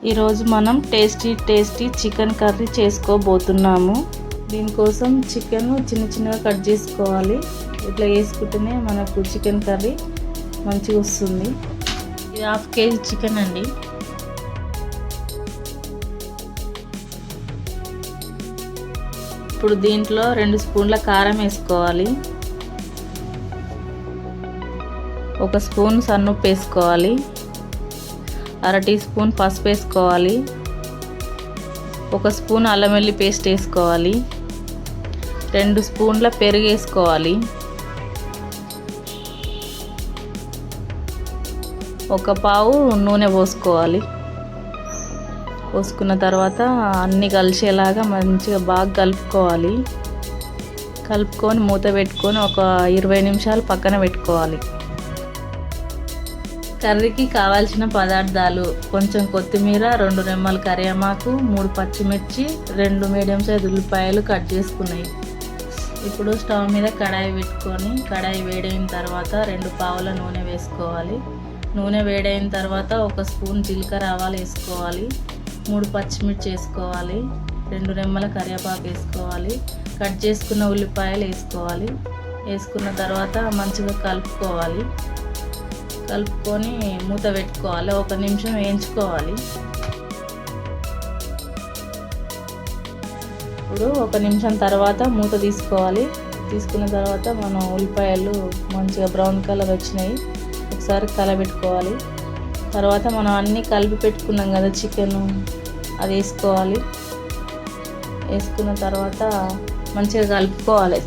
ఈరోజు మనం tasty chicken curry చేసుకోబోతున్నాము. దీనికోసం చికెన్ చిన్నగా కట్ చేసుకోవాలి. ఇట్లా వేసుకుంటేనే మనకు చికెన్ కర్రీ మంచిగా వస్తుంది. ఇది 1/2 కేజీ చికెన్ అండి. ఇప్పుడు దీంట్లో 2 స్పూన్ల కారం వేసుకోవాలి. 1 స్పూన్ సన్నుప్పు వేసుకోవాలి. 1/2 టీ స్పూన్ పసుపు వేసుకోవాలి. 1 స్పూన్ అల్లం వెల్లుల్లి పేస్ట్ వేసుకోవాలి. 2 స్పూన్ల పెరుగు వేసుకోవాలి. 1 పావు నూనె పోసుకోవాలి. పోసుకున్న తర్వాత అన్నీ కలిసేలాగా మంచిగా బాగా కలుపుకోవాలి. కలుపుకొని మూత పెట్టుకొని ఒక 20 నిమిషాలు పక్కన పెట్టుకోవాలి. కర్రీకి కావాల్సిన పదార్థాలు: కొంచెం కొత్తిమీర, 2 రెమ్మల కరివేపాకు, 3 పచ్చిమిర్చి, 2 మీడియం సైజు ఉల్లిపాయలు కట్ చేసుకున్నాయి. ఇప్పుడు స్టవ్ మీద కడాయి పెట్టుకొని కడాయి వేడైన తర్వాత 2 పావుల నూనె వేసుకోవాలి. నూనె వేడైన తర్వాత 1 స్పూన్ జీలకర్ర ఆవాలు వేసుకోవాలి. 3 పచ్చిమిర్చి వేసుకోవాలి. 2 రెమ్మల కరివేపాకు వేసుకోవాలి. కట్ చేసుకున్న ఉల్లిపాయలు వేసుకోవాలి. వేసుకున్న తర్వాత మంచిగా కలుపుకోవాలి. కలుపుకొని మూత పెట్టుకోవాలి. 1 నిమిషం వేయించుకోవాలి. ఇప్పుడు 1 నిమిషం తర్వాత మూత తీసుకోవాలి. తీసుకున్న తర్వాత మనం ఉల్లిపాయలు మంచిగా బ్రౌన్ కలర్ వచ్చినాయి. ఒకసారి కలబెట్టుకోవాలి. తర్వాత మనం అన్నీ కలిపి పెట్టుకున్నాం కదా చికెన్, అది వేసుకోవాలి. వేసుకున్న తర్వాత మంచిగా కలుపుకోవాలి.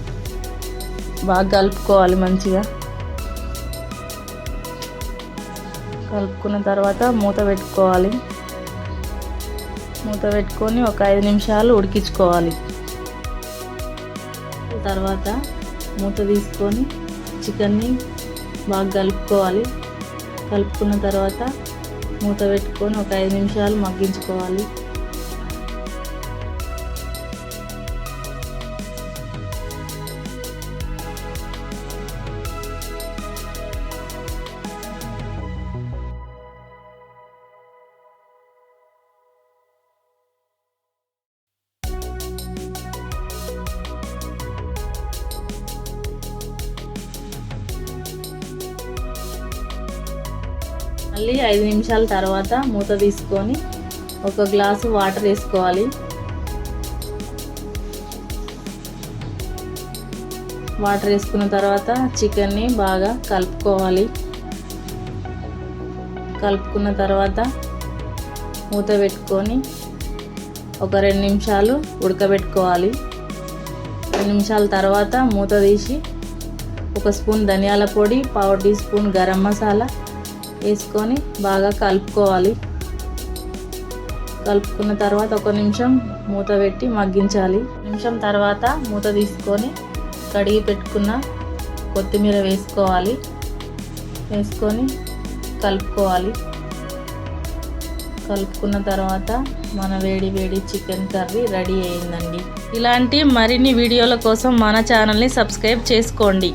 బాగా కలుపుకోవాలి. మంచిగా కలుపుకున్న తర్వాత మూత పెట్టుకోవాలి. మూత పెట్టుకొని ఒక 5 నిమిషాలు ఉడికించుకోవాలి. తర్వాత మూత తీసుకొని చికెన్ని బాగా కలుపుకోవాలి. కలుపుకున్న తర్వాత మూత పెట్టుకొని ఒక 5 నిమిషాలు మగ్గించుకోవాలి. మళ్ళీ 5 నిమిషాల తర్వాత మూత తీసుకొని 1 గ్లాసు వాటర్ వేసుకోవాలి. వాటర్ వేసుకున్న తర్వాత చికెన్ని బాగా కలుపుకోవాలి. కలుపుకున్న తర్వాత మూత పెట్టుకొని ఒక 2 నిమిషాలు ఉడకబెట్టుకోవాలి. 2 నిమిషాల తర్వాత మూత తీసి 1 స్పూన్ ధనియాల పొడి, 1/2 టీ స్పూన్ గరం మసాలా వేసుకొని బాగా కలుపుకోవాలి. కలుపుకున్న తర్వాత 1 నిమిషం మూత పెట్టి మగ్గించాలి. నిమిషం తర్వాత మూత తీసుకొని కడిగి పెట్టుకున్న కొత్తిమీర వేసుకోవాలి. వేసుకొని కలుపుకోవాలి. కలుపుకున్న తర్వాత మన వేడి చికెన్ కర్రీ రెడీ అయిందండి. ఇలాంటి మరిన్ని వీడియోల కోసం మన ఛానల్ని సబ్స్క్రైబ్ చేసుకోండి.